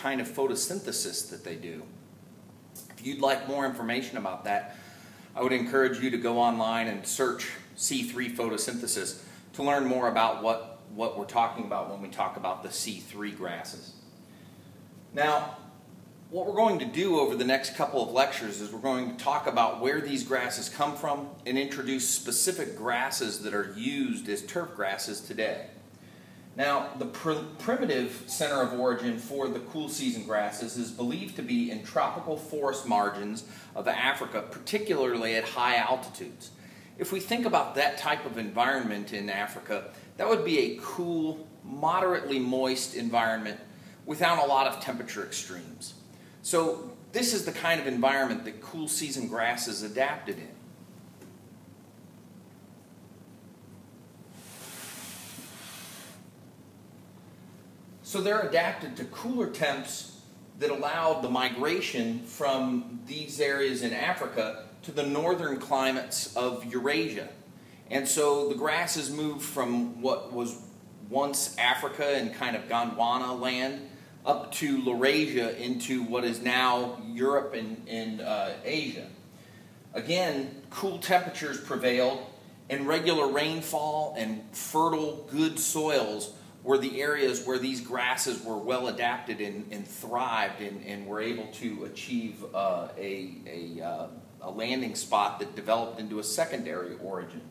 kind of photosynthesis that they do. If you'd like more information about that, I would encourage you to go online and search C3 photosynthesis to learn more about what we're talking about when we talk about the C3 grasses. Now, what we're going to do over the next couple of lectures is we're going to talk about where these grasses come from and introduce specific grasses that are used as turf grasses today. Now, the primitive center of origin for the cool season grasses is believed to be in tropical forest margins of Africa, particularly at high altitudes. If we think about that type of environment in Africa, that would be a cool, moderately moist environment without a lot of temperature extremes. So this is the kind of environment that cool season grasses adapted in. So they're adapted to cooler temps that allowed the migration from these areas in Africa to the northern climates of Eurasia. And so the grasses moved from what was once Africa and kind of Gondwana land up to Laurasia into what is now Europe and Asia. Again, cool temperatures prevailed, and regular rainfall and fertile, good soils were the areas where these grasses were well adapted and thrived and were able to achieve a landing spot that developed into a secondary origin.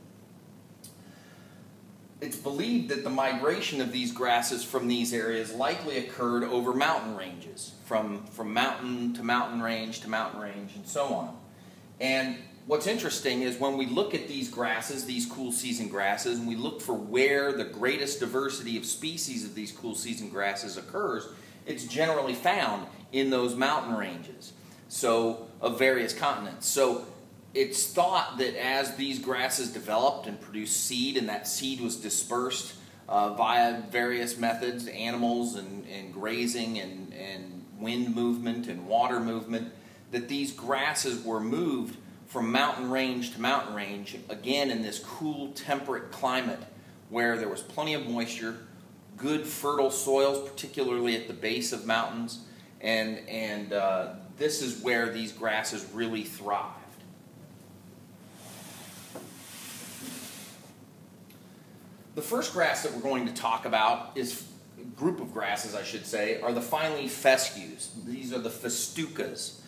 It's believed that the migration of these grasses from these areas likely occurred over mountain ranges, from mountain to mountain range to mountain range, and so on. And what's interesting is when we look at these grasses, these cool season grasses, and we look for where the greatest diversity of species of these cool season grasses occurs, it's generally found in those mountain ranges, so of various continents. So it's thought that as these grasses developed and produced seed, and that seed was dispersed via various methods, animals and grazing and wind movement and water movement, that these grasses were moved from mountain range to mountain range, again in this cool, temperate climate where there was plenty of moisture, good fertile soils, particularly at the base of mountains, and this is where these grasses really thrived. The first grass that we're going to talk about is group of grasses, I should say, are the fine-leaf fescues. These are the festucas.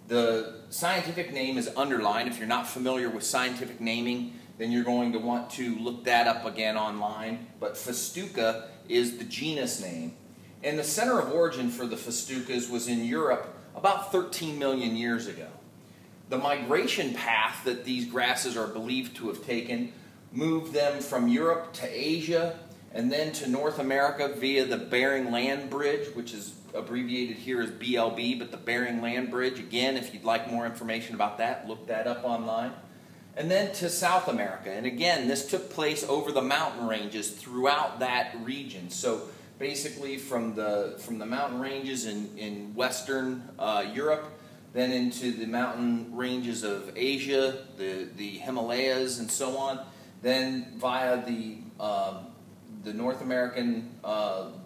The scientific name is underlined. If you're not familiar with scientific naming, then you're going to want to look that up again online. But festuca is the genus name. And the center of origin for the festucas was in Europe about 13 million years ago. The migration path that these grasses are believed to have taken moved them from Europe to Asia and then to North America via the Bering Land Bridge, which is abbreviated here as BLB, but the Bering Land Bridge, again, if you'd like more information about that, look that up online. And then to South America. And again, this took place over the mountain ranges throughout that region. So basically from the mountain ranges in Western Europe, then into the mountain ranges of Asia, the Himalayas, and so on. Then via the North American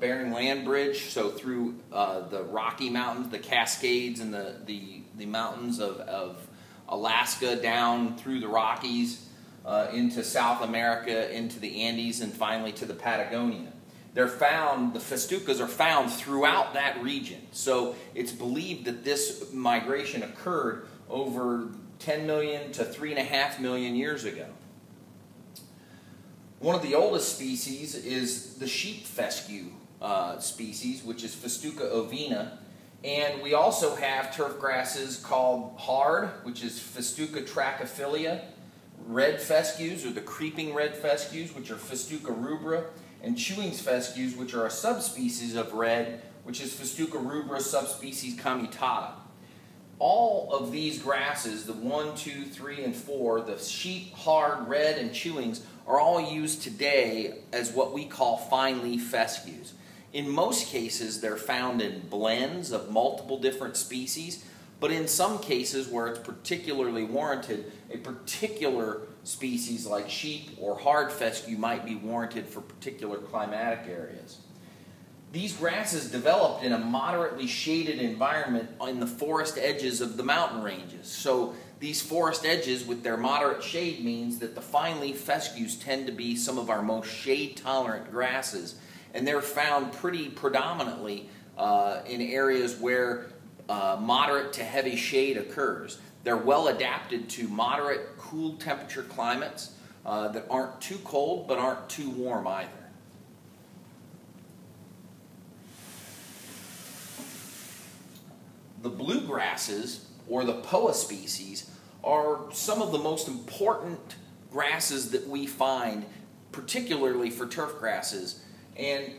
Bering Land Bridge, so through the Rocky Mountains, the Cascades, and the mountains of Alaska down through the Rockies into South America, into the Andes, and finally to the Patagonia. The festucas are found throughout that region. So it's believed that this migration occurred over 10 million to 3.5 million years ago. One of the oldest species is the sheep fescue species, which is Festuca ovina. And we also have turf grasses called hard, which is Festuca trachyphylla, red fescues, or the creeping red fescues, which are Festuca rubra, and chewing fescues, which are a subspecies of red, which is Festuca rubra subspecies commutata. All of these grasses, the 1, 2, 3, and 4, the sheep, hard, red, and chewings, are all used today as what we call fine-leaf fescues. In most cases, they're found in blends of multiple different species, but in some cases where it's particularly warranted, a particular species like sheep or hard fescue might be warranted for particular climatic areas. These grasses developed in a moderately shaded environment on the forest edges of the mountain ranges. So these forest edges with their moderate shade means that the fine-leaf fescues tend to be some of our most shade-tolerant grasses, and they're found pretty predominantly in areas where moderate to heavy shade occurs. They're well adapted to moderate, cool temperature climates that aren't too cold but aren't too warm either. The bluegrasses, or the POA species, are some of the most important grasses that we find, particularly for turf grasses. And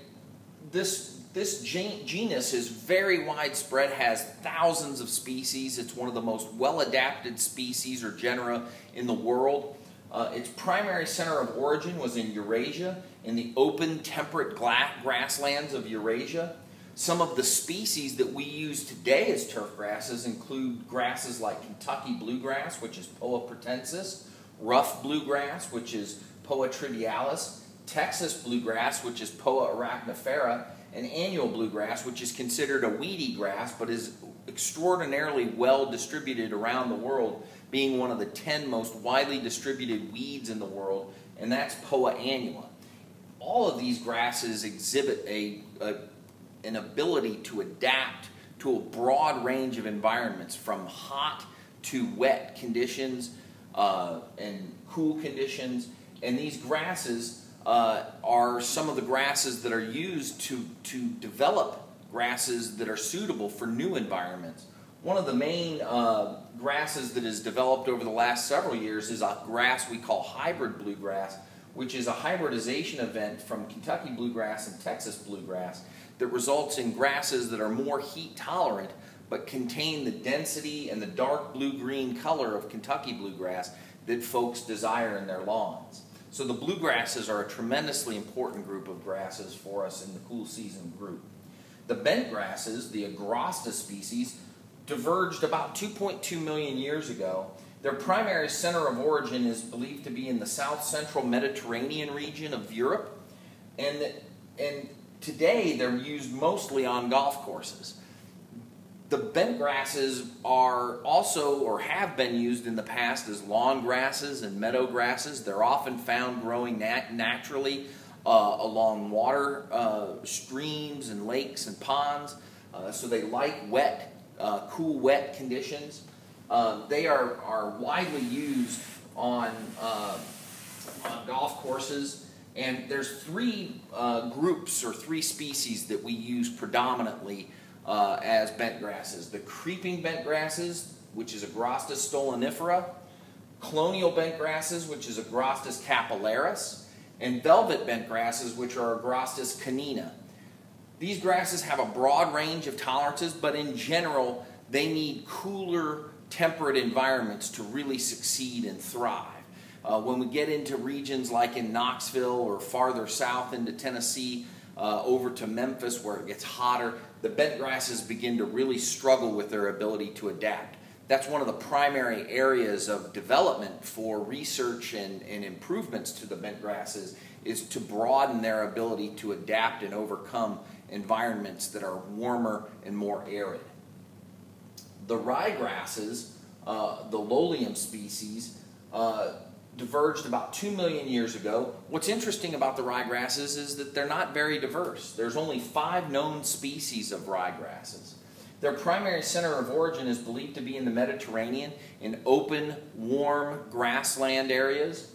this genus is very widespread, has thousands of species. It's one of the most well-adapted species or genera in the world. Its primary center of origin was in Eurasia, in the open, temperate grasslands of Eurasia. Some of the species that we use today as turf grasses include grasses like Kentucky bluegrass, which is Poa pratensis, rough bluegrass, which is Poa trivialis, Texas bluegrass, which is Poa arachnifera, and annual bluegrass, which is considered a weedy grass but is extraordinarily well distributed around the world, being one of the 10 most widely distributed weeds in the world, and that's Poa annua. All of these grasses exhibit an ability to adapt to a broad range of environments, from hot to wet conditions and cool conditions. And these grasses are some of the grasses that are used to develop grasses that are suitable for new environments. One of the main grasses that has developed over the last several years is a grass we call hybrid bluegrass, which is a hybridization event from Kentucky bluegrass and Texas bluegrass that results in grasses that are more heat tolerant but contain the density and the dark blue-green color of Kentucky bluegrass that folks desire in their lawns. So the bluegrasses are a tremendously important group of grasses for us in the cool season group. The bent grasses, the Agrosta species, diverged about 2.2 million years ago. Their primary center of origin is believed to be in the south-central Mediterranean region of Europe, and today they're used mostly on golf courses. The bent grasses are also, or have been used in the past, as lawn grasses and meadow grasses. They're often found growing naturally along water streams and lakes and ponds, so they like wet, cool, wet conditions. They are widely used on golf courses, and there's three groups or three species that we use predominantly as bent grasses. The creeping bent grasses, which is Agrosta stolonifera, colonial bent grasses, which is Agrostis capillaris, and velvet bent grasses, which are Agrostis canina. These grasses have a broad range of tolerances, but in general, they need cooler, temperate environments to really succeed and thrive. When we get into regions like in Knoxville or farther south into Tennessee, over to Memphis where it gets hotter, the bent grasses begin to really struggle with their ability to adapt. That's one of the primary areas of development for research and improvements to the bent grasses, is to broaden their ability to adapt and overcome environments that are warmer and more arid. The ryegrasses, the Lolium species, diverged about 2 million years ago. What's interesting about the ryegrasses is that they're not very diverse. There's only 5 known species of ryegrasses. Their primary center of origin is believed to be in the Mediterranean, in open, warm grassland areas.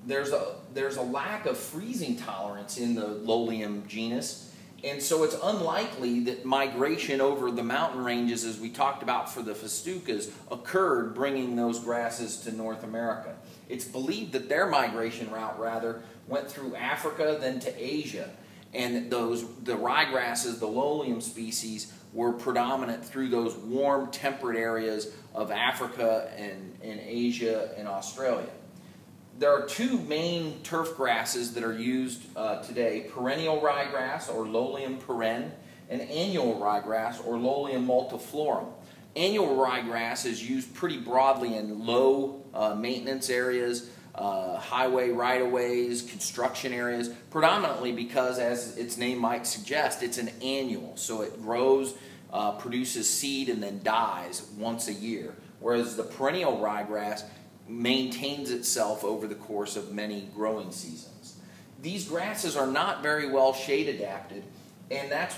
There's a lack of freezing tolerance in the Lolium genus, and so it's unlikely that migration over the mountain ranges, as we talked about for the festucas, occurred bringing those grasses to North America. It's believed that their migration route, rather, went through Africa, then to Asia, and the ryegrasses, the Lolium species, were predominant through those warm, temperate areas of Africa and Asia and Australia. There are 2 main turf grasses that are used today: perennial ryegrass, or Lolium perenne, and annual ryegrass, or Lolium multiflorum. Annual ryegrass is used pretty broadly in low maintenance areas highway right-of-ways, construction areas, predominantly because, as its name might suggest, it's an annual. So it grows, produces seed, and then dies once a year. Whereas the perennial ryegrass maintains itself over the course of many growing seasons. These grasses are not very well shade adapted, and that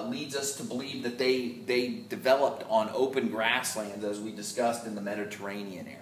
leads us to believe that they developed on open grasslands, as we discussed in the Mediterranean area.